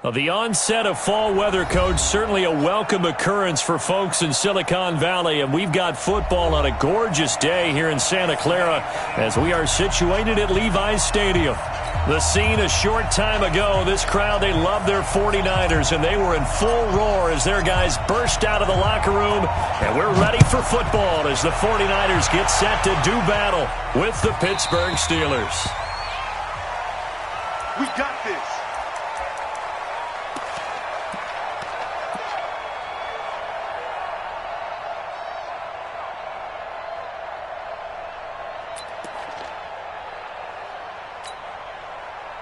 Well, the onset of fall weather, Coach, certainly a welcome occurrence for folks in Silicon Valley, and we've got football on a gorgeous day here in Santa Clara as we are situated at Levi's Stadium. The scene a short time ago, this crowd, they love their 49ers, and they were in full roar as their guys burst out of the locker room, and we're ready for football as the 49ers get set to do battle with the Pittsburgh Steelers. We got this.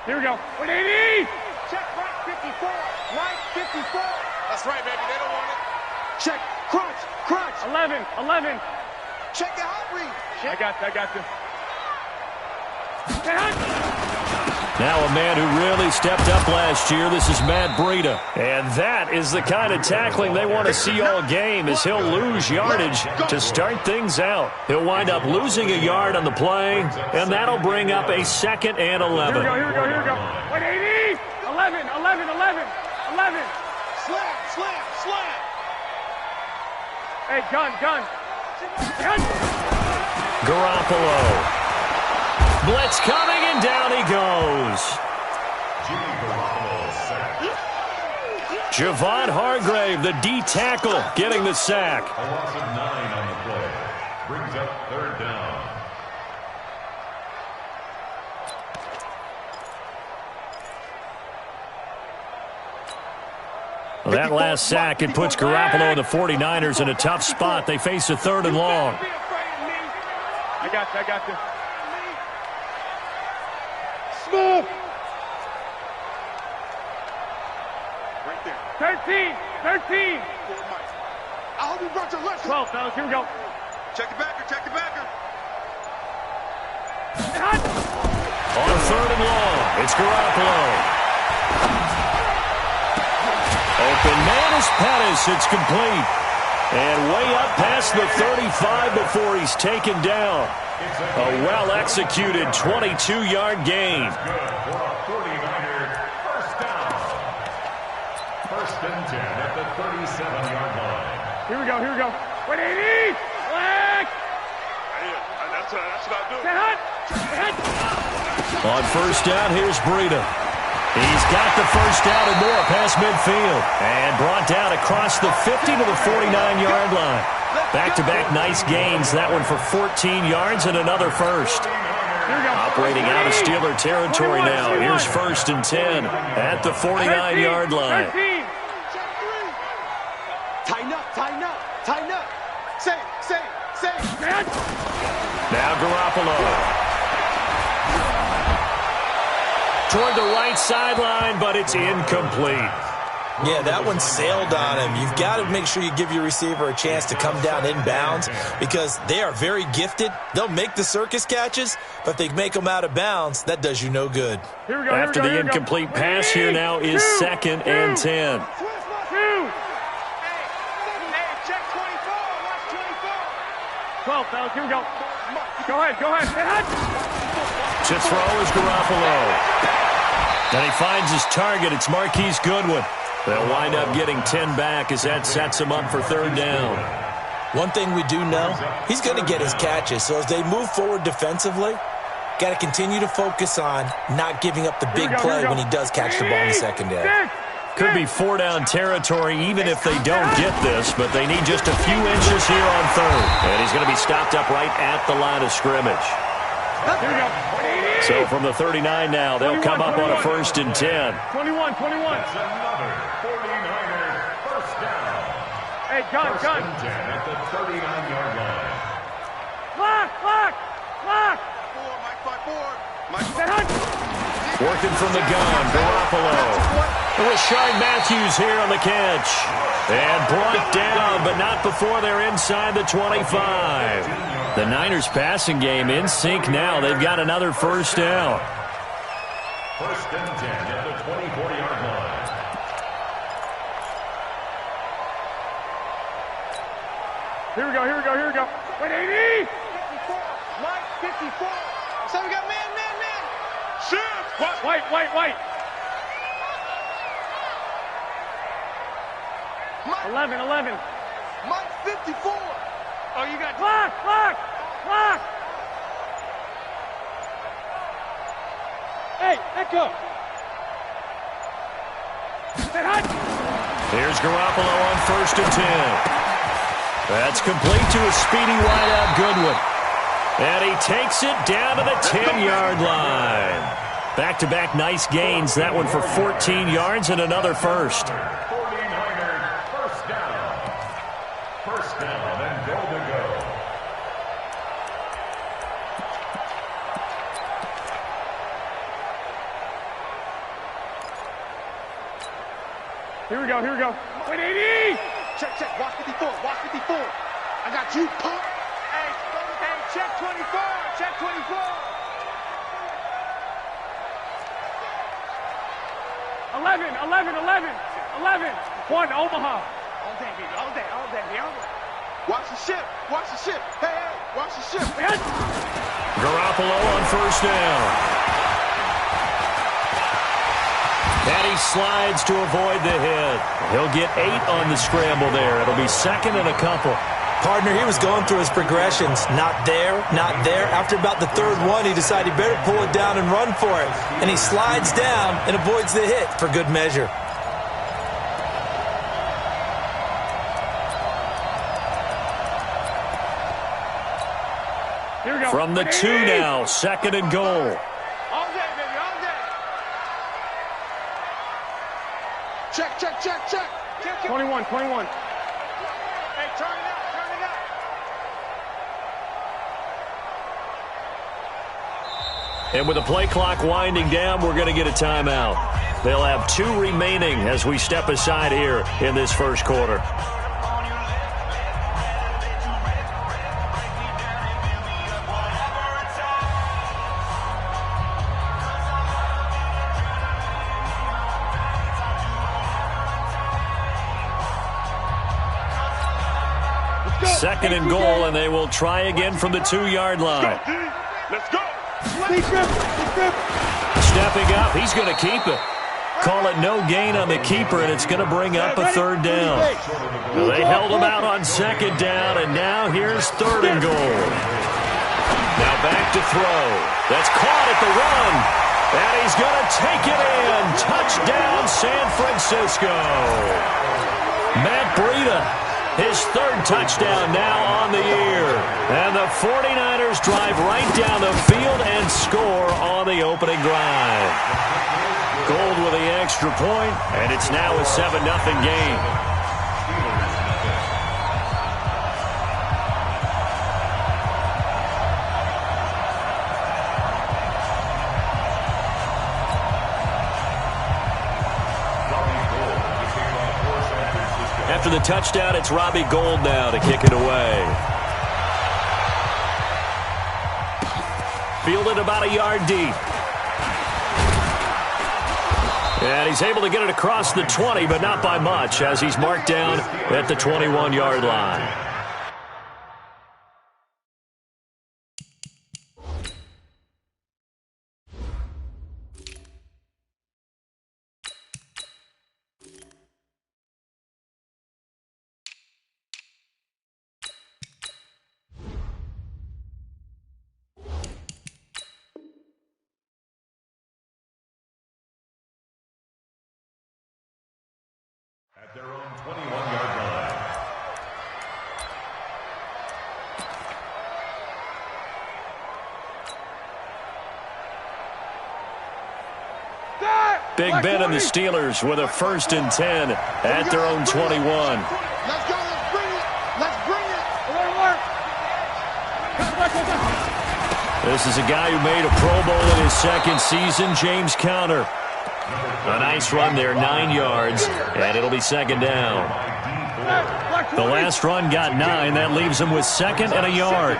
Here we go. 180! Check right 54. Right 54. That's right, baby. They don't want it. Check. Crunch. Crunch. 11. Check the out read. I got you. Now a man who really stepped up last year, this is Matt Breida. And that is the kind of tackling they want to see all game as he'll lose yardage to start things out. He'll wind up losing a yard on the play, and that'll bring up a 2nd and 11. Here we go. 180! 11. Slam. Hey, gun. Garoppolo. Blitz coming, and down he goes. Javon Hargrave, the D tackle, getting the sack. A loss of 9 on the play. Brings up 3rd down. Well, that last sack, it puts Garoppolo and the 49ers in a tough spot. They face a 3rd and long. I got you. Smooth. Right there. 13. I hope you brought your lunch. 12, fellas. Here we go. Check the backer. On 3rd and long, it's Garoppolo. Open man is Pettis. It's complete. And way up past the 35 before he's taken down. A well-executed 22-yard gain. Good for a 49er first down. 1st and 10 at the 37-yard line. Here we go. 180! Black! That's what I do. Hit! On 1st down, here's Breida. He's got the 1st down and more past midfield. And brought down across the 50 to the 49-yard line. Back-to-back nice gains. That one for 14 yards and another first. Operating out of Steeler territory now. Here's 1st and 10 at the 49-yard line. 13. Tighten up. Say. Now Garoppolo. Toward the right sideline, but it's incomplete. Yeah, that one sailed on him. You've got to make sure you give your receiver a chance to come down inbounds because they are very gifted. They'll make the circus catches, but if they make them out of bounds, that does you no good. Here we go. After the incomplete pass, here now is 2nd and 10. 2. Check 24. Watch 24. 12, fellas. Here we go. Go ahead. Hit! To throw is Garoppolo. And he finds his target. It's Marquise Goodwin. They'll wind up getting 10 back as that sets him up for 3rd down. One thing we do know, he's going to get his catches. So as they move forward defensively, got to continue to focus on not giving up the big play when he does catch the ball in the secondary. Could be 4-down territory even if they don't get this, but they need just a few inches here on 3rd. And he's going to be stopped up right at the line of scrimmage. Here we go. So from the 39 now, they'll come up on a 1st and 10. 21. That's another 49er first down. Hey, gun. 1st and 10 at the 39-yard line. Lock. Mike. Working from the gun, Garoppolo. Rashard Matthews here on the catch. And brought down, but not before they're inside the 25. The Niners passing game in sync now. They've got another 1st down. 1st and 10 at the 24-yard line. Here we go. 180! 54. Mike, 54. So we got man. Shift. White. 11, 11. Mike 54. Oh, you got clock. Hey, echo. Here's Garoppolo on 1st and 10. That's complete to a speedy wideout Goodwin. And he takes it down to the 10-yard line. Back-to-back nice gains. That one for 14 yards and another first. 49ers first down. First down and goal to go. Here we go. Wait, 80! Check. Watch 54. I got you, pump. Hey, check 24. Check 24. 11. 1, Omaha. All day, baby. Watch the ship. Hey, watch the ship. Garoppolo on 1st down. And he slides to avoid the hit. He'll get 8 on the scramble there. It'll be 2nd and a couple. Partner, he was going through his progressions. Not there. After about the 3rd one, he decided he better pull it down and run for it. And he slides down and avoids the hit for good measure. Here we go. From the 2 now, 2nd and goal. All day, baby, all day. Check. 21. Hey, turn it up. And with the play clock winding down, we're going to get a timeout. They'll have 2 remaining as we step aside here in this first quarter. Second and goal, and they will try again from the 2-yard line. Let's go. Stepping up, he's going to keep it. Call it no gain on the keeper, and it's going to bring up a 3rd down. Well, they held him out on 2nd down, and now here's 3rd and goal. Now back to throw. That's caught at the run, and he's going to take it in. Touchdown, San Francisco. Matt Breida. His 3rd touchdown now on the year. And the 49ers drive right down the field and score on the opening drive. Gold with the extra point, and it's now a 7-0 game. After the touchdown, it's Robbie Gould now to kick it away. Fielded about a yard deep. And he's able to get it across the 20, but not by much, as he's marked down at the 21-yard line. At their own 21-yard line. Big Ben and the Steelers with a 1st and 10 at their own 21. Let's go. Let's bring it. This is a guy who made a Pro Bowl in his 2nd season, James Conner. A nice run there, 9 yards, and it'll be 2nd down. The last run got 9. That leaves him with 2nd and a yard.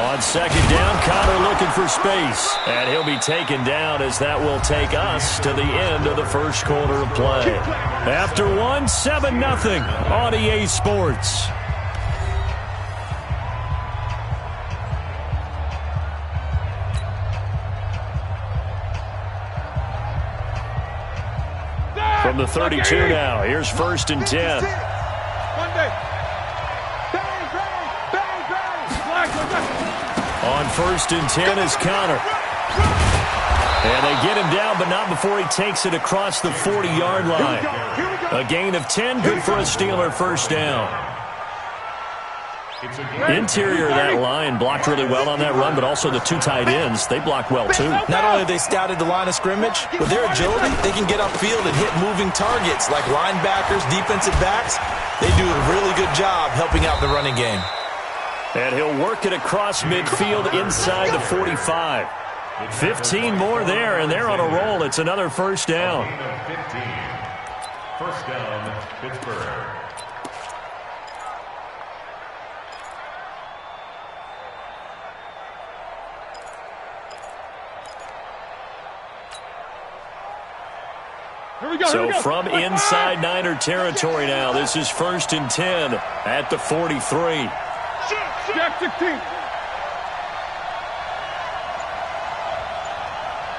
On 2nd down, Conner looking for space. And he'll be taken down as that will take us to the end of the first quarter of play. After one, 7-0 on EA Sports. From the 32 now, here's 1st and 10. On 1st and 10 is Connor. And they get him down, but not before he takes it across the 40-yard line. A gain of 10, good for a Steeler first down. Interior of that line blocked really well on that run, but also the 2 tight ends, they blocked well too. Not only have they scouted the line of scrimmage, with their agility, they can get upfield and hit moving targets like linebackers, defensive backs. They do a really good job helping out the running game. And he'll work it across midfield inside the 45. 15 more there, and they're on a roll. It's another first down. 15. First down, Pittsburgh. So from inside Niner territory now, this is 1st and 10 at the 43. Jack 16.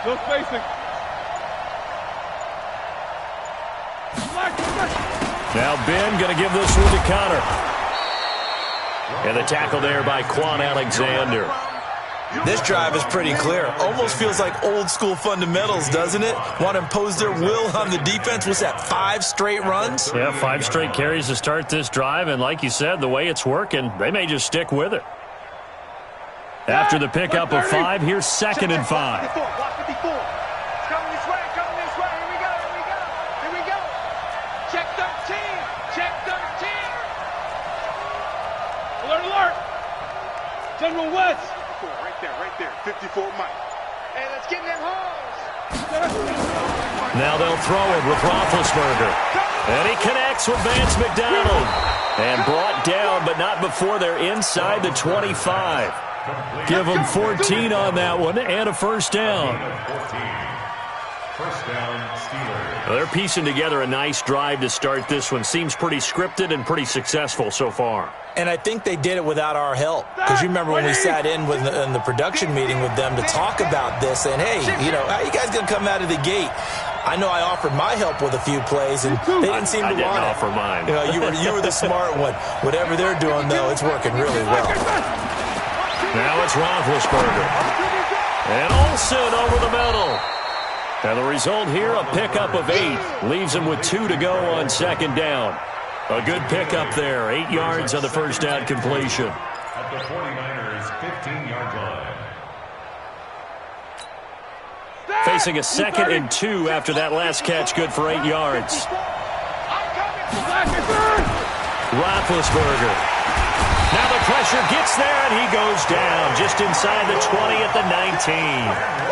No spacing. Now Ben going to give this one to Connor. And the tackle there by Quan Alexander. This drive is pretty clear. Almost feels like old school fundamentals, doesn't it? Want to impose their will on the defense. Was that 5 straight runs? Yeah, 5 straight carries to start this drive. And like you said, the way it's working, they may just stick with it. After the pickup of 5, here's 2nd and 5. Coming this way, coming this way. Here we go, here we go. Here we go. Check 13. Check 13. Alert, alert. General West. Right there. 54 Mike. Hey, let's get in them holes. Now they'll throw it with Roethlisberger. And he connects with Vance McDonald. And brought down, but not before they're inside the 25. Give them 14 on that one and a first down. First down, Steelers. Well, they're piecing together a nice drive to start this one. Seems pretty scripted and pretty successful so far. And I think they did it without our help. Because you remember when we sat in the production meeting with them to talk about this, and hey, you know, how you guys going to come out of the gate? I know I offered my help with a few plays, and they didn't seem to want it. I didn't offer mine. You know, you were the smart one. Whatever they're doing, though, it's working really well. Now it's Roethlisberger. And Olsen over the middle. And the result here, a pickup of 8. Leaves him with 2 to go on 2nd down. A good pickup there. 8 yards on the first down completion. At the 49ers, 15-yard line. Facing a 2nd and 2 after that last catch, good for 8 yards. Roethlisberger. Now the pressure gets there, and he goes down just inside the 20 at the 19.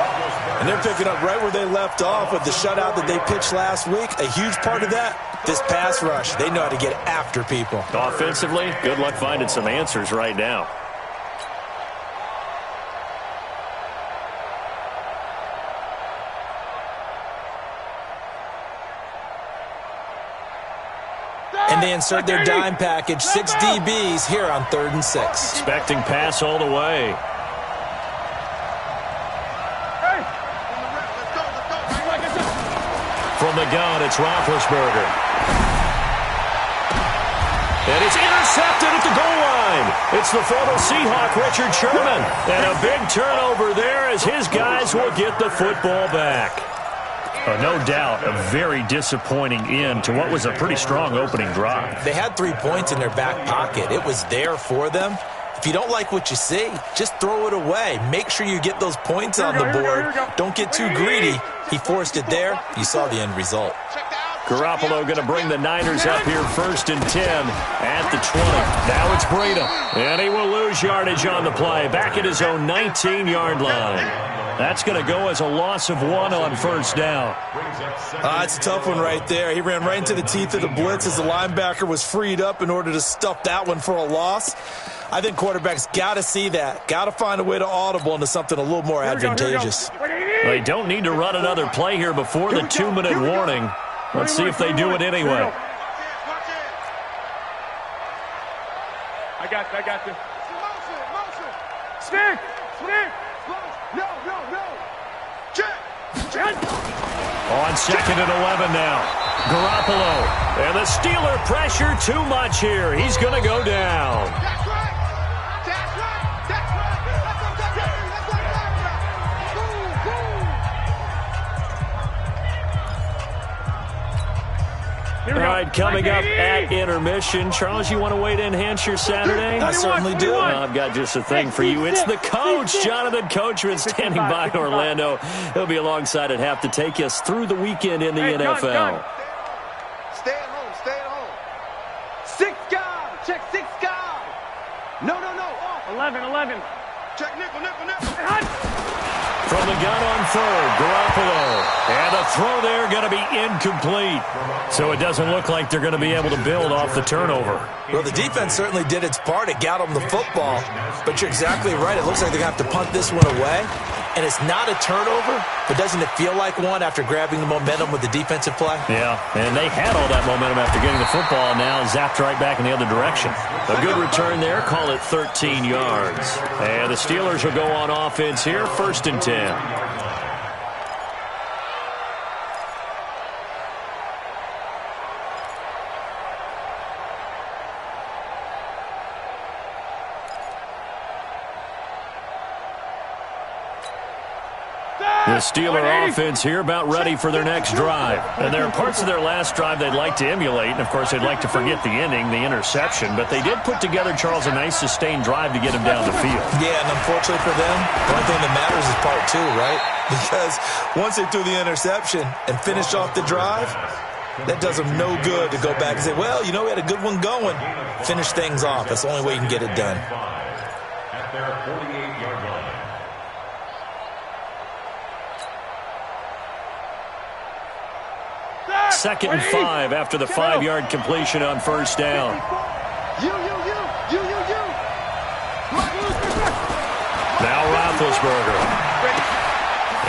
And they're picking up right where they left off with the shutout that they pitched last week. A huge part of that, this pass rush. They know how to get after people. Offensively, good luck finding some answers right now. And they insert their dime package, 6 DBs here on 3rd and 6. Expecting pass all the way. From the gun, it's Roethlisberger. And it's intercepted at the goal line. It's the former Seahawk, Richard Sherman. And a big turnover there as his guys will get the football back. No doubt, a very disappointing end to what was a pretty strong opening drive. They had 3 points in their back pocket. It was there for them. If you don't like what you see, just throw it away. Make sure you get those points on the board. Don't get too greedy. He forced it there. You saw the end result. Garoppolo going to bring the Niners up here 1st and 10 at the 20. Now it's Breida. And he will lose yardage on the play. Back at his own 19-yard line. That's going to go as a loss of 1 on first down. It's a tough one right there. He ran right into the teeth of the blitz as the linebacker was freed up in order to stuff that one for a loss. I think quarterbacks got to see that. Got to find a way to audible into something a little more advantageous. They don't need to run another play here before the 2-minute warning. Let's see if they do it anyway. I got you. Stick. No. Check. On 2nd and 11 now. Garoppolo. And the Steeler pressure too much here. He's going to go down. That's right. That's right. That's right. That's what I'm talking about. That's what I'm talking about. Here we All go. right, coming up at intermission. Charles, you want to wait to enhance your Saturday? I certainly do. I've got just a thing for you. It's the coach, Jonathan Coachman, standing by in Orlando. He'll be alongside at half to take us through the weekend in the NFL. Gun. Stay at home. Stay at home. 6 guard. Check 6 guard. No. Off. 11. Check nickel. Hot. From the gun on third, Garoppolo. And the throw there going to be incomplete. So it doesn't look like they're going to be able to build off the turnover. Well, the defense certainly did its part. It got them the football. But you're exactly right. It looks like they're going to have to punt this one away. And it's not a turnover, but doesn't it feel like one after grabbing the momentum with the defensive play? Yeah, and they had all that momentum after getting the football, now zapped right back in the other direction. A good return there, call it 13 yards. And the Steelers will go on offense here, 1st and 10. The Steeler offense here about ready for their next drive. And there are parts of their last drive they'd like to emulate. And, of course, they'd like to forget the ending, the interception. But they did put together, Charles, a nice sustained drive to get him down the field. Yeah, and unfortunately for them, the only thing that matters is part 2, right? Because once they threw the interception and finished off the drive, that does them no good to go back and say, well, you know, we had a good one going. Finish things off. That's the only way you can get it done. At their 48-yard line. 2nd and 5 after the 5-yard completion on 1st down. You. Now Roethlisberger.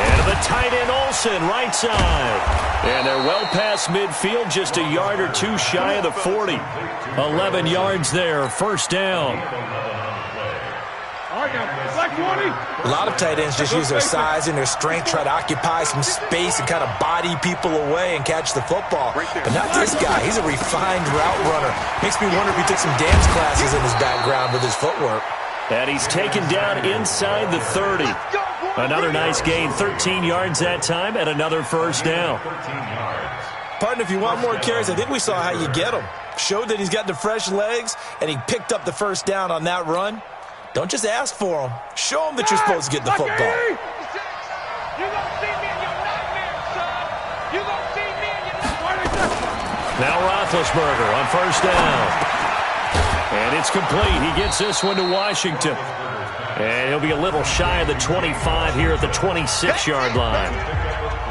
And the tight end Olsen, right side. And they're well past midfield, just a yard or 2 shy of the 40. 11 yards there, 1st down. Black 20. A lot of tight ends just use their size and their strength, try to occupy some space and kind of body people away and catch the football. But not this guy. He's a refined route runner. Makes me wonder if he took some dance classes in his background with his footwork. And he's taken down inside the 30. Another nice gain, 13 yards that time, and another 1st down. 13 yards. Partner, if you want more carries, I think we saw how you get them. Showed that he's got the fresh legs, and he picked up the 1st down on that run. Don't just ask for them. Show them that you're supposed to get the football. You gonna see me in your nightmares, son. You gonna see me in your nightmares. Now Roethlisberger on 1st down. And it's complete. He gets this one to Washington. And he'll be a little shy of the 25 here at the 26-yard line.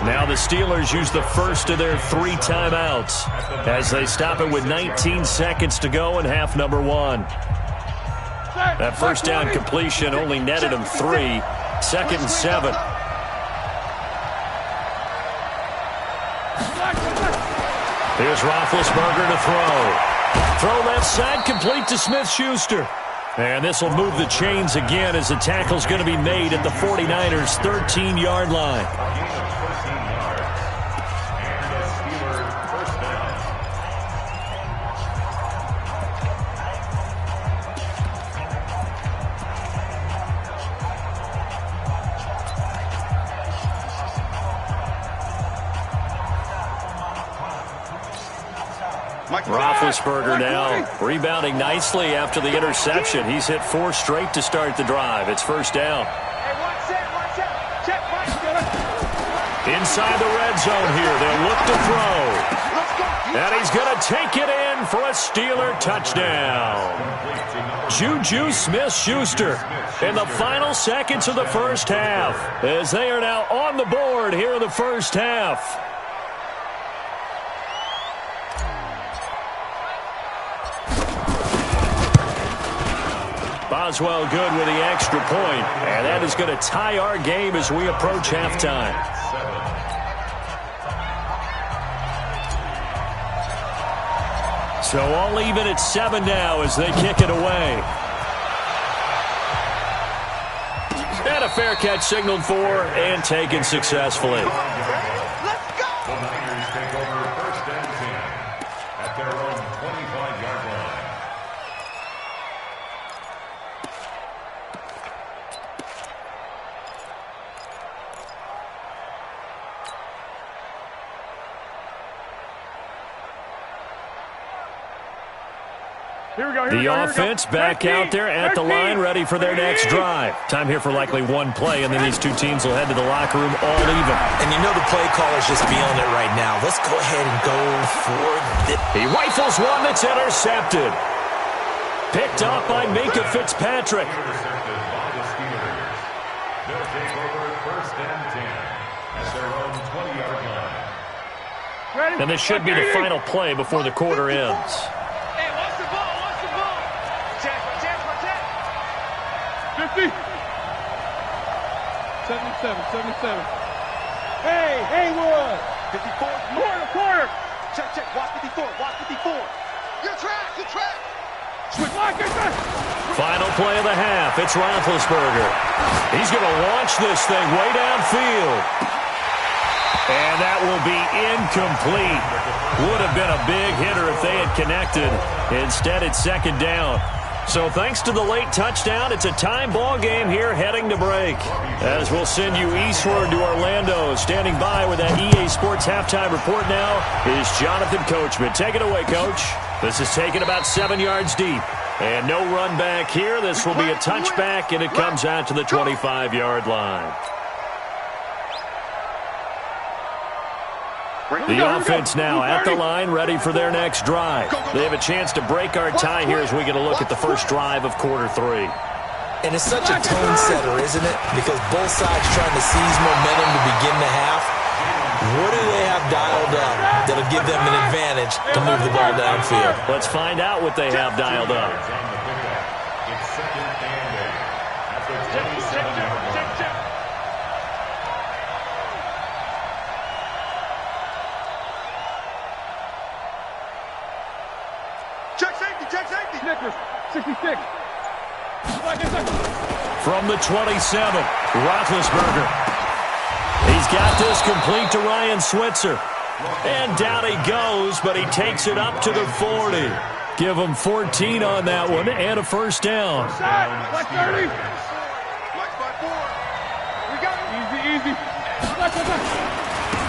Now the Steelers use the first of their 3 timeouts as they stop it with 19 seconds to go in half number 1. That 1st down completion only netted him 3. 2nd and 7. Here's Roethlisberger to throw. Throw left side, complete to Smith-Schuster. And this will move the chains again as the tackle's going to be made at the 49ers' 13-yard line. Roethlisberger now rebounding nicely after the interception. He's hit 4 straight to start the drive. It's 1st down. Hey, watch out. Check, Mike. Inside the red zone here. They'll look to throw. And he's going to take it in for a Steeler touchdown. Juju Smith-Schuster in the final seconds of the 1st half as they are now on the board here in the 1st half. Boswell good with the extra point, and that is going to tie our game as we approach halftime. So all even at 7 now as they kick it away. And a fair catch signaled for and taken successfully. Let's go. The Niners take over 1st and The offense back out there at the line, ready for their next drive. Time here for likely one play, and then these two teams will head to the locker room all even. And you know the play caller's just feeling it right now. Let's go ahead and go for this. He rifles one that's intercepted. Picked up by Minkah Fitzpatrick. Intercepted by the Steelers. They'll take over 1st and 10 at their own 20-yard line. And this should be the final play before the quarter ends. Hey, watch the ball, watch the ball. Check, check, check. 50. 77. Hey, Haywood. 54. Corner. Check, check. Watch 54. Watch 54. Your track, your track. Final play of the half. It's Roethlisberger. He's going to launch this thing way downfield. And that will be incomplete. Would have been a big hitter if they had connected. Instead, it's 2nd down. So thanks to the late touchdown, it's a time ball game here heading to break. As we'll send you eastward to Orlando. Standing by with that EA Sports halftime report now is Jonathan Coachman. Take it away, Coach. This is taken about 7 yards deep. And no run back here. This will be a touchback, and it comes out to the 25-yard line. The offense now at the line, ready for their next drive. They have a chance to break our tie here as we get a look at the first drive of quarter 3. And it's such a tone setter, isn't it? Because both sides trying to seize momentum to begin the half. What do they have dialed up that'll give them an advantage to move the ball downfield? Let's find out what they have dialed up. It's 2nd and 8 at the 27-yard line. Check safety. Snickers. 66. From the 27, Roethlisberger. He's got this complete to Ryan Switzer. And down he goes, but he takes it up to the 40. Give him 14 on that one and a 1st down. Black 30. Black by 4. We got it. Easy.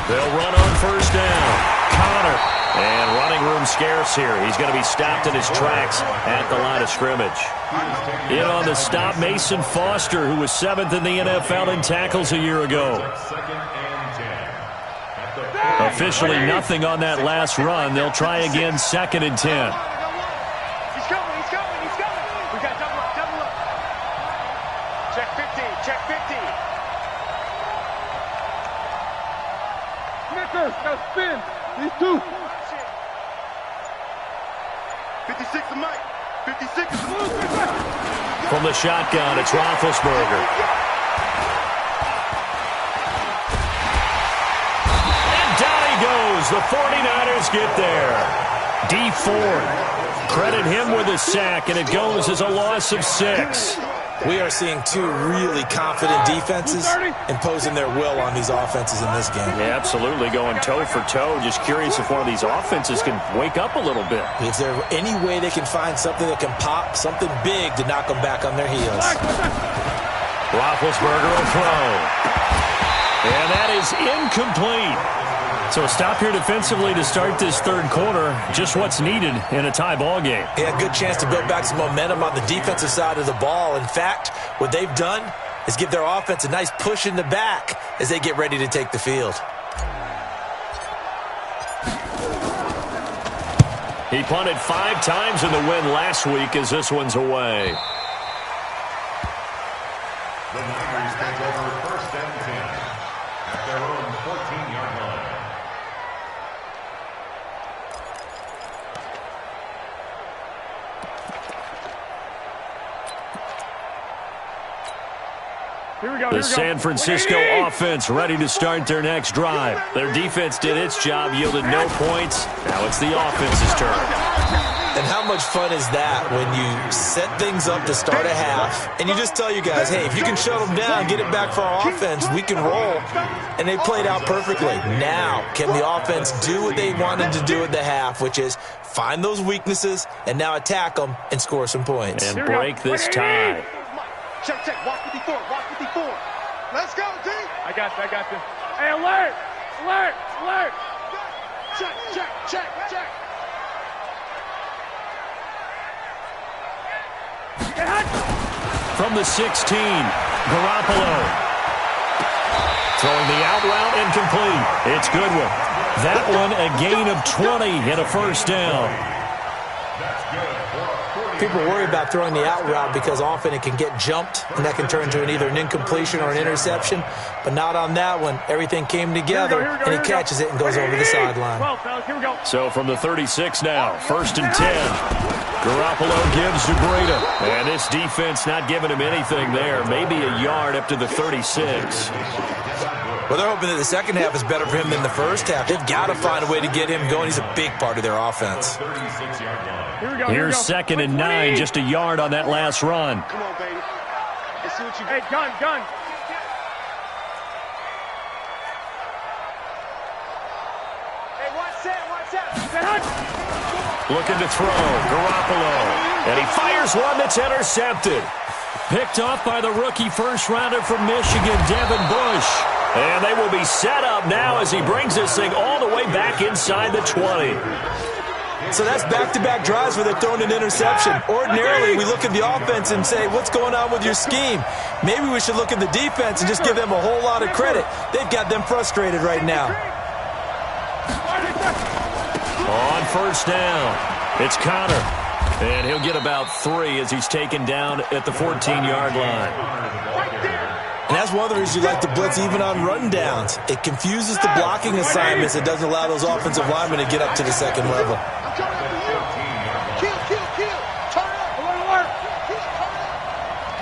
They'll run on 1st down. Connor. And running room scarce here. He's going to be stopped in his tracks at the line of scrimmage. In on the stop, Mason Foster, who was 7th in the NFL in tackles a year ago. 2nd and 10. Officially nothing on that last run. They'll try again 2nd and 10. He's coming. We got double up. Check 50. Snickers. Now spin. These two. 56 to Mike. 56 is From the shotgun, it's Roethlisberger. And down he goes. The 49ers get there. D Ford. Credit him with a sack, and it goes as a loss of 6. We are seeing two really confident defenses imposing their will on these offenses in this game. Yeah, absolutely, going toe for toe. Just curious if one of these offenses can wake up a little bit. Is there any way they can find something that can pop, something big to knock them back on their heels? Roethlisberger will throw. And that is incomplete. So a stop here defensively to start this 3rd quarter. Just what's needed in a tie ball game. Yeah, good chance to build back some momentum on the defensive side of the ball. In fact, what they've done is give their offense a nice push in the back as they get ready to take the field. He punted 5 times in the win last week as this one's away. The Niners take over 1st and 10 at their own 14-yard line. The San Francisco offense ready to start their next drive. Their defense did its job, yielded no points. Now it's the offense's turn. And how much fun is that when you set things up to start a half and you just tell you guys, hey, if you can shut them down, get it back for our offense, we can roll. And they played out perfectly. Now, can the offense do what they wanted to do at the half, which is find those weaknesses and now attack them and score some points. And break this tie. Check. Watch 54. Let's go, D. I got you. Hey, alert. Check. from the 16. Garoppolo. Throwing the out route incomplete. It's Goodwin. That one a gain of 20 and a first down. People worry about throwing the out route because often it can get jumped, and that can turn into either an incompletion or an interception. But not on that one. Everything came together, and he catches it and goes over the sideline. So from the 36 now, 1st and 10. Garoppolo gives to Breida. And this defense not giving him anything there. Maybe a yard up to the 36. Well, they're hoping that the second half is better for him than the first half. They've got to find a way to get him going. He's a big part of their offense. Here's 2nd and 9, just a yard on that last run. Come on, baby. Let's see what you Hey, gun. Hey, watch that. Looking to throw. Garoppolo. And he fires one that's intercepted. Picked off by the rookie first-rounder from Michigan, Devin Bush. And they will be set up now as he brings this thing all the way back inside the 20. So that's back-to-back drives where they're throwing an interception. Ordinarily, we look at the offense and say, what's going on with your scheme? Maybe we should look at the defense and just give them a whole lot of credit. They've got them frustrated right now. On 1st down, it's Connor. And he'll get about 3 as he's taken down at the 14-yard line. And that's one of the reasons you like to blitz even on rundowns. It confuses the blocking assignments. It doesn't allow those offensive linemen to get up to the second level. I'm coming after you. Kill. Turn up. Alert.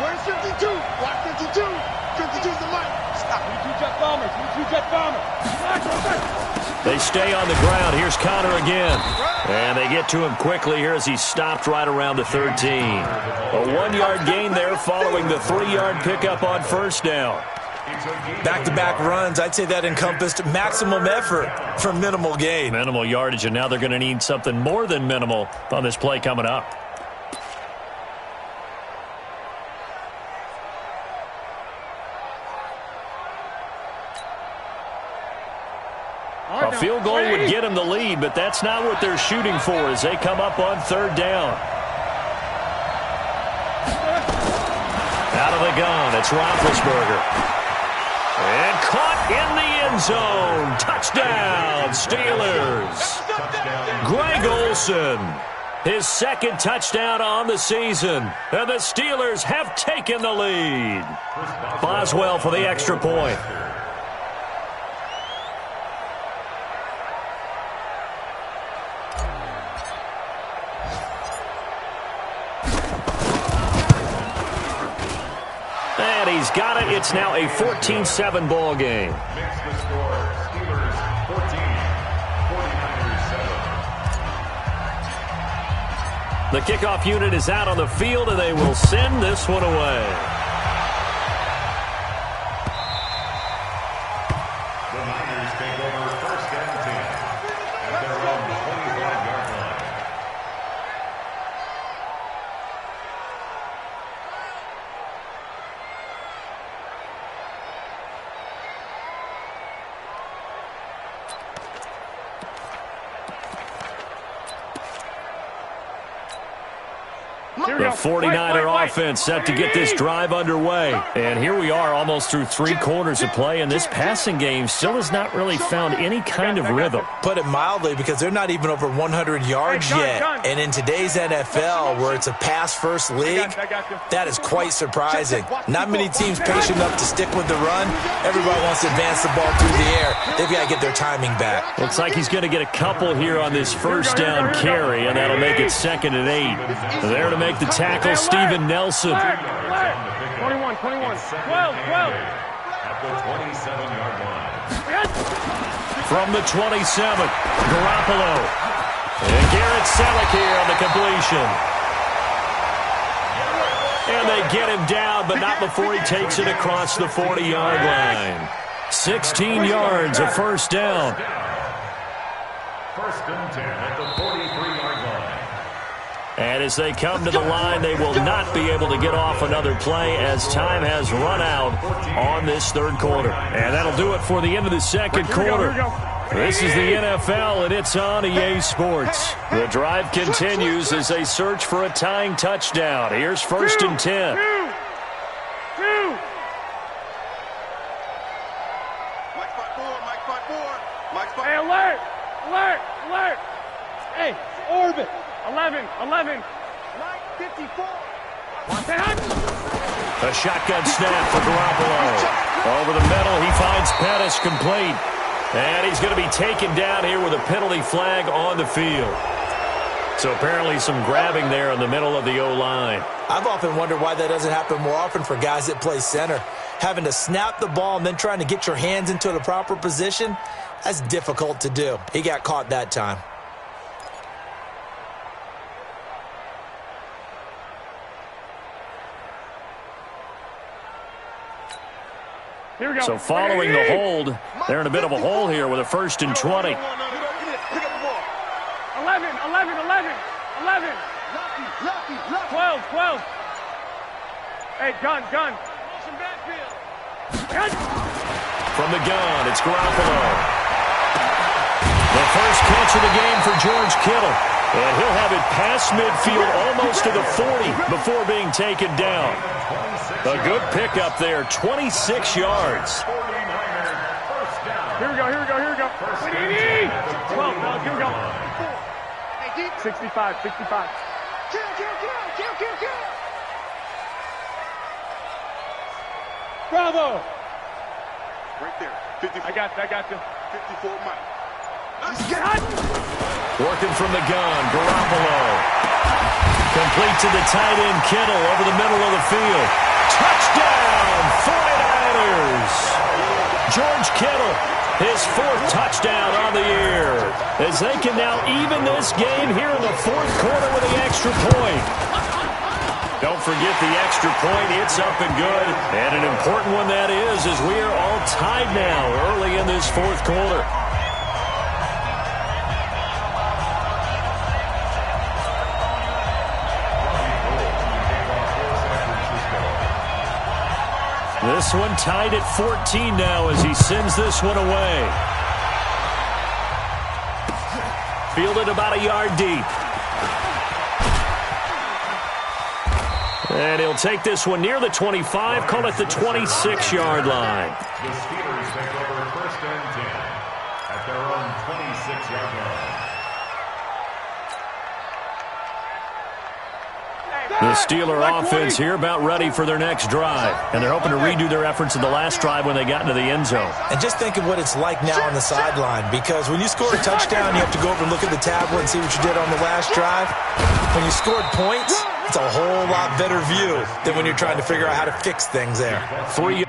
Where's 52? Block 52. 52's the mic. Stop. We two jet bombers. They stay on the ground. Here's Connor again. And they get to him quickly here as he's stopped right around the 13. A 1-yard gain there following the 3-yard pickup on 1st down. Back-to-back runs, I'd say that encompassed maximum effort for minimal gain. Minimal yardage, and now they're going to need something more than minimal on this play coming up. A field goal would get them the lead, but that's not what they're shooting for as they come up on 3rd down. Out of the gun, it's Roethlisberger. And caught in the end zone. Touchdown, Steelers. Greg Olsen, his 2nd touchdown on the season. And the Steelers have taken the lead. Boswell for the extra point. And he's got it. It's now a 14-7 ball game. Makes the score Steelers 14, 49ers 7. The kickoff unit is out on the field, and they will send this one away. The Niners take over 1st and 10 at their own 25-yard line. The 49er offense set to get this drive underway. And here we are almost through 3 quarters of play, and this passing game still has not really found any kind of rhythm. Put it mildly, because they're not even over 100 yards yet. And in today's NFL, where it's a pass-first league, that is quite surprising. Not many teams patient enough to stick with the run. Everybody wants to advance the ball through the air. They've got to get their timing back. Looks like he's going to get a couple here on this 1st down carry, and that'll make it 2nd and 8. There to make the tackle, Steven Nelson. 21. 12. At the 27-yard line. From the 27, Garoppolo. And Garrett Selleck here on the completion. And they get him down, but not before he takes it across the 40-yard line. 16 yards, a 1st down. 1st and 10 at the 43-yard line. And as they come to the line, they will not be able to get off another play as time has run out on this 3rd quarter. And that'll do it for the end of the 2nd quarter. This is the NFL, and it's on EA Sports. The drive continues as they search for a tying touchdown. Here's 1st and 10. Hey, alert! Alert! Alert! Hey, orbit! 11. Line 54. A shotgun snap for Garoppolo. Over the middle, he finds Pettis complete. And he's going to be taken down here with a penalty flag on the field. So apparently some grabbing there in the middle of the O-line. I've often wondered why that doesn't happen more often for guys that play center. Having to snap the ball and then trying to get your hands into the proper position, that's difficult to do. He got caught that time. Here we go. So following the hold, they're in a bit of a hole here with a 1st and 20. 11. Lucky. 12. Hey, gun. From the gun, it's Garoppolo. The first catch of the game for George Kittle. And he'll have it past midfield almost to the 40 before being taken down. A good pickup there, 26 yards. Here we go. 12. Here we go. 65. Kill. Bravo. Right there. 54. I got you. 54 Mike. Working from the gun, Garoppolo. Complete to the tight end, Kittle, over the middle of the field. Touchdown, 49ers! George Kittle, his 4th touchdown on the year, as they can now even this game here in the 4th quarter with the extra point. Don't forget the extra point. It's up and good. And an important one that is, as we are all tied now early in this 4th quarter. This one tied at 14 now as he sends this one away. Fielded about a yard deep. And he'll take this one near the 25, call it the 26-yard line. The Steelers take over 1st and 10 at their own 26-yard line. The Steeler offense here about ready for their next drive. And they're hoping to redo their efforts in the last drive when they got into the end zone. And just think of what it's like now on the sideline, because when you score a touchdown, you have to go over and look at the tablet and see what you did on the last drive. When you scored points, it's a whole lot better view than when you're trying to figure out how to fix things there. 3.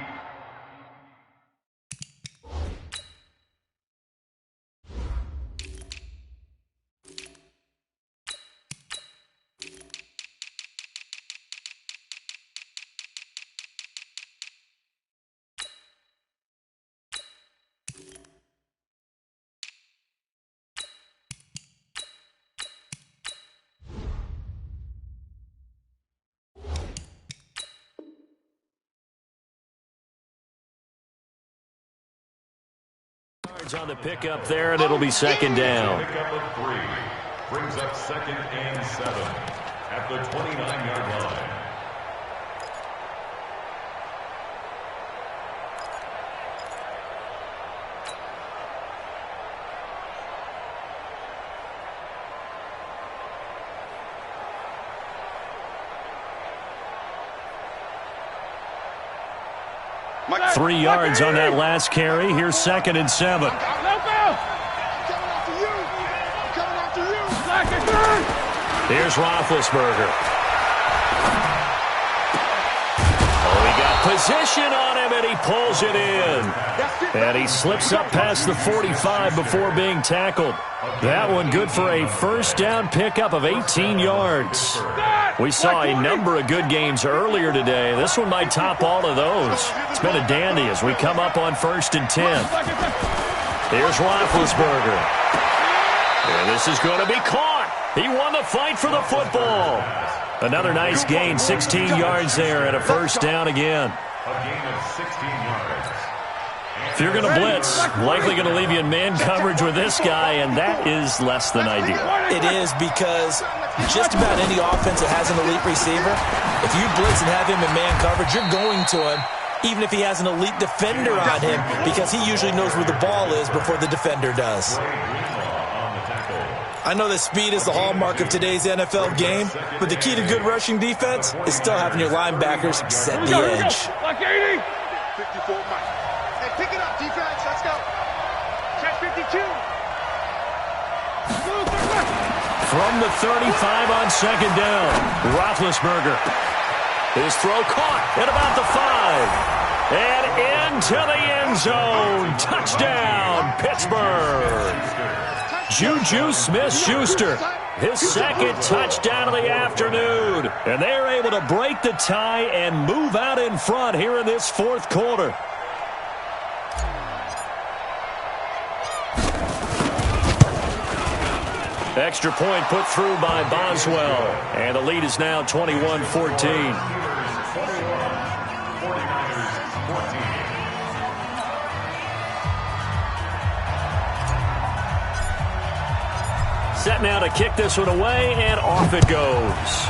On the pickup there, and it'll be 2nd down. Pickup of 3 brings up 2nd and 7 at the 29-yard line. Mike. 3 yards on that last carry. Here's 2nd and 7. Here's Roethlisberger. Oh, he got position on him, and he pulls it in. And he slips up past the 45 before being tackled. That one good for a 1st down pickup of 18 yards. We saw a number of good games earlier today. This one might top all of those. It's been a dandy as we come up on 1st and 10. Here's Roethlisberger. And this is going to be caught. He won the fight for the football. Another nice gain, 16 yards there, and a 1st down again. A gain of 16 yards. If you're going to blitz, likely going to leave you in man coverage with this guy, and that is less than ideal. It is, because just about any offense that has an elite receiver, if you blitz and have him in man coverage, you're going to him, even if he has an elite defender on him, because he usually knows where the ball is before the defender does. I know that speed is the hallmark of today's NFL game, but the key to good rushing defense is still having your linebackers set the edge. Like 80. 54 Mike. Hey, pick it up, defense. Let's go. Catch 52. From the 35 on second down, Roethlisberger. His throw caught at about the 5. And into the end zone. Touchdown, Pittsburgh. Juju Smith-Schuster, his second touchdown of the afternoon. And they're able to break the tie and move out in front here in this fourth quarter. Extra point put through by Boswell. And the lead is now 21-14. Set now to kick this one away, and off it goes.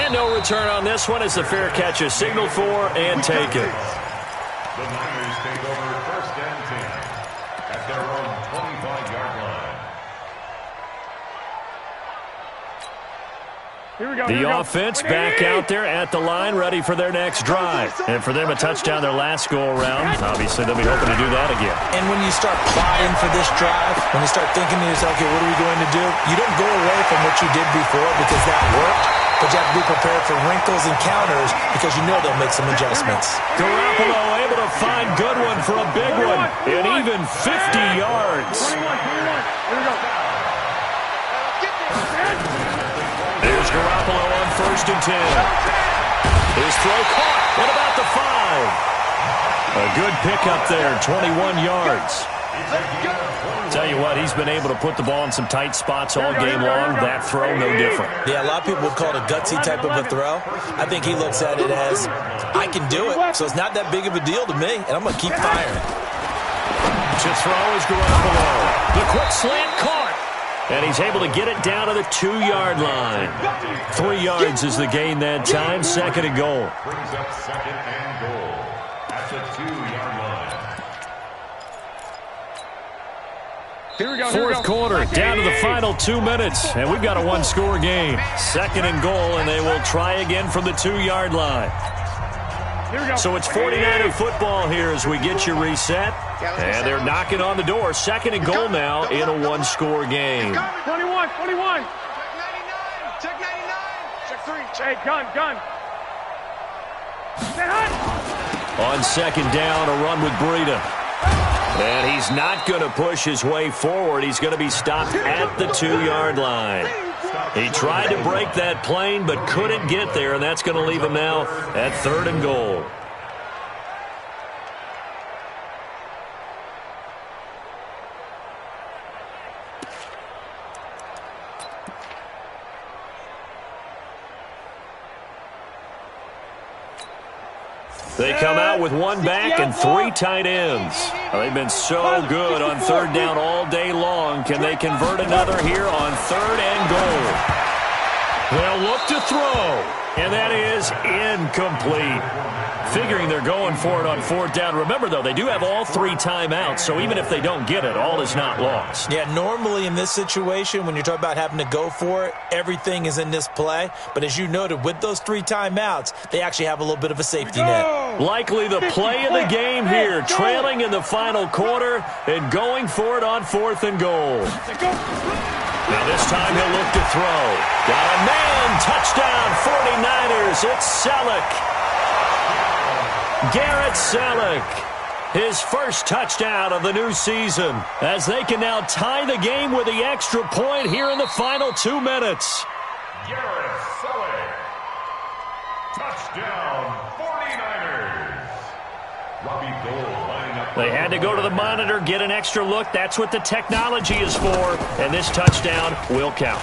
And no return on this one as the fair catch is signaled for and taken. The Niners take over first and 10 at their own 25-yard line. The offense back out there at the line, ready for their next drive. And for them, a touchdown their last go-around. Obviously, they'll be hoping to do that again. And when you start plotting for this drive, when you start thinking to yourself, okay, what are we going to do? You don't go away from what you did before because that worked, but you have to be prepared for wrinkles and counters because you know they'll make some adjustments. Garoppolo able to find Goodwin for a big one, and even 50 yards. 21. Here we go. There's Garoppolo on first and 10. His throw caught at about the 5. A good pickup there, 21 yards. Tell you what, he's been able to put the ball in some tight spots all game long. That throw, no different. Yeah, a lot of people would call it a gutsy type of a throw. I think he looks at it as, I can do it, so it's not that big of a deal to me, and I'm going to keep firing. To throw is Garoppolo. The quick slant caught. And he's able to get it down to the 2-yard line. 3 yards is the gain that time. Second and goal. Brings up second and goal at the 2-yard line. Here we go. Fourth quarter, down to the final 2 minutes. And we've got a one-score game. Second and goal, and they will try again from the 2-yard line. So it's 49er football here as we get you reset. And they're knocking on the door. Second and goal now in a one-score game. 21. Check 99. Check 99. Check 3. Hey, gun. Stay hot. On second down, a run with Breida. And he's not going to push his way forward. He's going to be stopped at the 2-yard line. He tried to break that plane but couldn't get there, and that's going to leave him now at third and goal. They come out with one back and 3 tight ends. They've been so good on third down all day long. Can they convert another here on third and goal? They'll look to throw, and that is incomplete. Figuring they're going for it on fourth down. Remember, though, they do have all 3 timeouts, so even if they don't get it, all is not lost. Yeah, normally in this situation, when you're talking about having to go for it, everything is in this play. But as you noted, with those 3 timeouts, they actually have a little bit of a safety net. Likely the play of the game here, trailing in the final quarter and going for it on fourth and goal. Now this time he'll look to throw. Got a man, touchdown 49ers, it's Selleck. Garrett Selleck, his first touchdown of the new season, as they can now tie the game with the extra point here in the final 2 minutes. Garrett Selleck. Touchdown, 49ers. Robbie Gould lining up. They had to go to the monitor, get an extra look. That's what the technology is for, and this touchdown will count.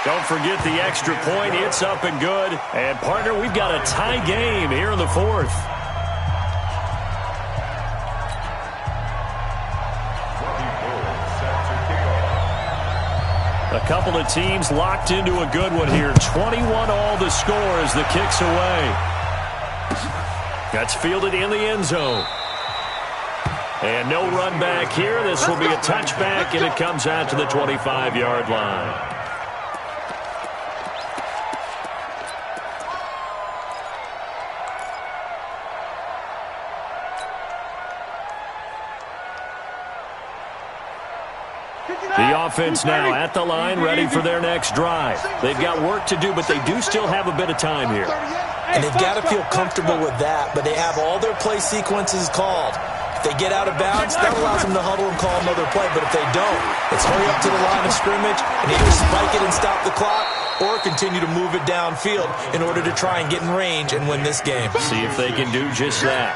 Don't forget the extra point. It's up and good. And, partner, we've got a tie game here in the fourth. A couple of teams locked into a good one here. 21 all the score as the kick's away. That's fielded in the end zone. And no run back here. This will be a touchback, and it comes out to the 25-yard line. The offense now at the line, ready for their next drive. They've got work to do, but they do still have a bit of time here. And they've got to feel comfortable with that, but they have all their play sequences called. If they get out of bounds, that allows them to huddle and call another play. But if they don't, it's hurry up to the line of scrimmage and either spike it and stop the clock or continue to move it downfield in order to try and get in range and win this game. See if they can do just that.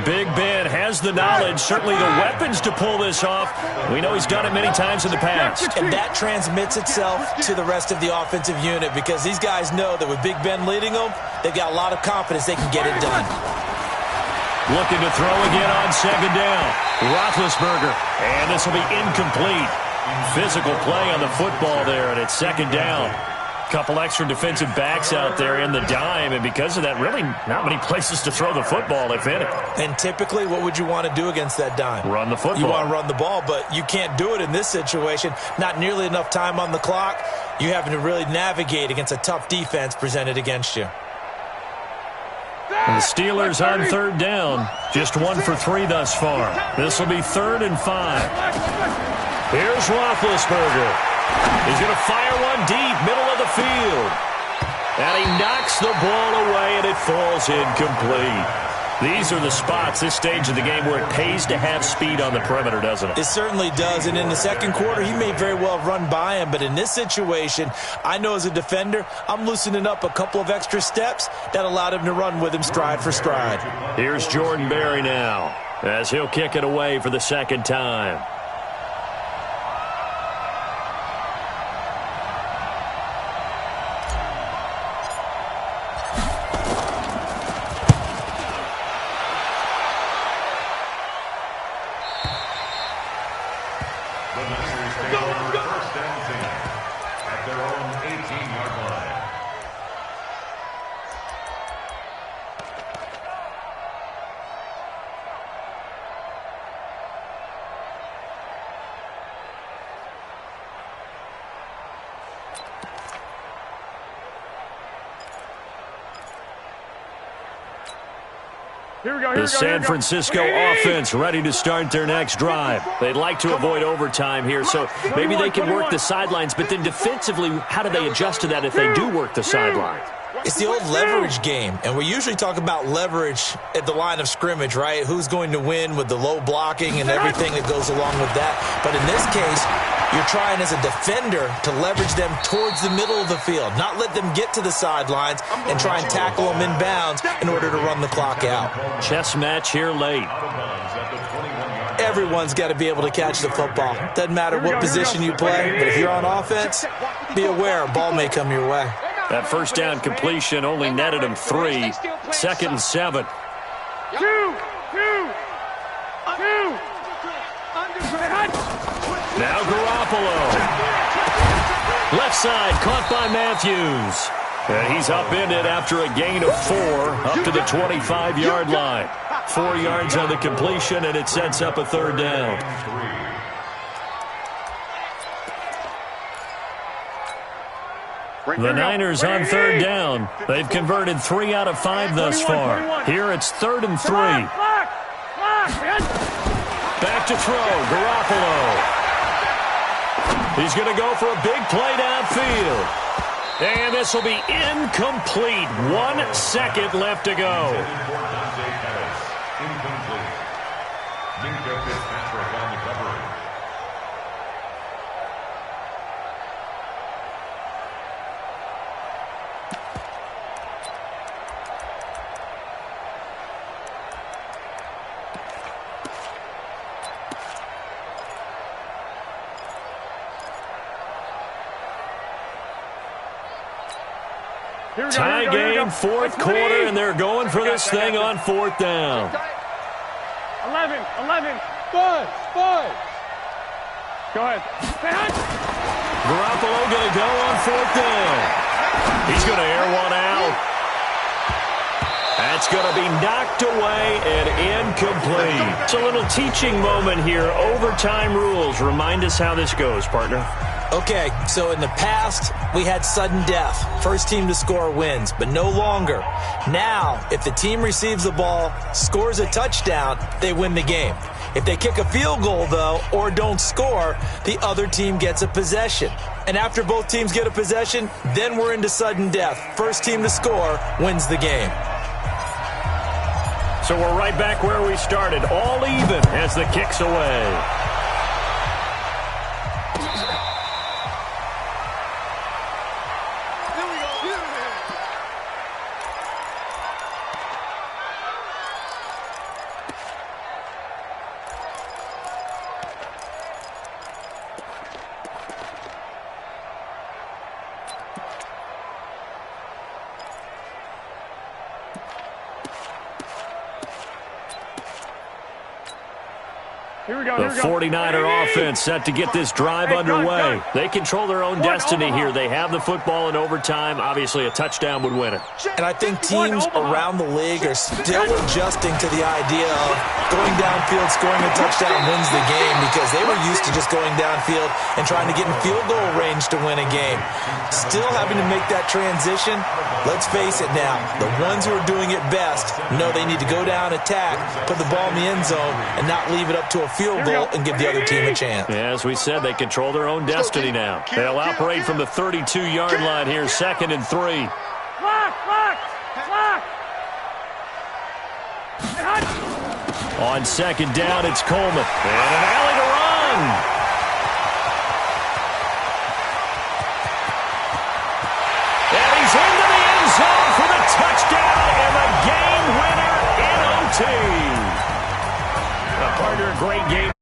Big Ben has the knowledge, certainly the weapons to pull this off. We know he's done it many times in the past. And that transmits itself to the rest of the offensive unit because these guys know that with Big Ben leading them, they've got a lot of confidence they can get it done. Looking to throw again on second down. Roethlisberger, and this will be incomplete. Physical play on the football there, and it's second down. Couple extra defensive backs out there in the dime, and because of that, really not many places to throw the football, if any. And typically, what would you want to do against that dime? Run the football. You want to run the ball, but you can't do it in this situation. Not nearly enough time on the clock. You having to really navigate against a tough defense presented against you. And the Steelers on third down. Just 1 for 3 thus far. This will be 3rd and 5. Here's Roethlisberger. He's going to fire one deep, middle of the field. And he knocks the ball away, and it falls incomplete. These are the spots, this stage of the game, where it pays to have speed on the perimeter, doesn't it? It certainly does. And in the second quarter, he may very well have run by him. But in this situation, I know as a defender, I'm loosening up a couple of extra steps that allowed him to run with him stride for stride. Here's Jordan Berry now as he'll kick it away for the second time. The San Francisco offense ready to start their next drive. They'd like to avoid overtime here, so maybe they can work the sidelines, but then defensively, how do they adjust to that if they do work the sidelines? It's the old leverage game, and we usually talk about leverage at the line of scrimmage, right? Who's going to win with the low blocking and everything that goes along with that. But in this case, you're trying as a defender to leverage them towards the middle of the field, not let them get to the sidelines and try and tackle them in bounds in order to run the clock out. Chess match here late. Everyone's got to be able to catch the football. Doesn't matter what position you play, but if you're on offense, be aware a ball may come your way. That first down completion only netted him 3. 2nd and 7. Now Garoppolo. Left side, caught by Matthews. And he's upended after a gain of 4 up to the 25-yard line. 4 yards on the completion, and it sets up a 3rd down. The Niners on 3rd down. They've converted 3 out of 5 thus far. Here it's 3rd and 3. Back to throw, Garoppolo. He's going to go for a big play downfield. And this will be incomplete. 1 second left to go. Tie game, 4th quarter, and they're going for this thing on 4th down. 11. 5. Go ahead. Garoppolo going to go on 4th down. He's going to air one out. That's going to be knocked away and incomplete. It's a little teaching moment here. Overtime rules. Remind us how this goes, partner. Okay, so in the past, we had sudden death. First team to score wins, but no longer. Now, if the team receives the ball, scores a touchdown, they win the game. If they kick a field goal, though, or don't score, the other team gets a possession. And after both teams get a possession, then we're into sudden death. First team to score wins the game. So we're right back where we started, all even as the kick's away. The 49er offense set to get this drive underway. They control their own destiny here. They have the football in overtime. Obviously, a touchdown would win it. And I think teams around the league are still adjusting to the idea of going downfield, scoring a touchdown wins the game, because they were used to just going downfield and trying to get in field goal range to win a game. Still having to make that transition. Let's face it now, the ones who are doing it best know they need to go down, attack, put the ball in the end zone, and not leave it up to a field goal and give the other team a chance. Yeah, as we said, they control their own destiny now. They'll operate from the 32-yard line here, 2nd and 3. On 2nd down, it's Coleman. And an alley to run. And he's into the end zone for the touchdown and the game winner in OT. A partner, great game.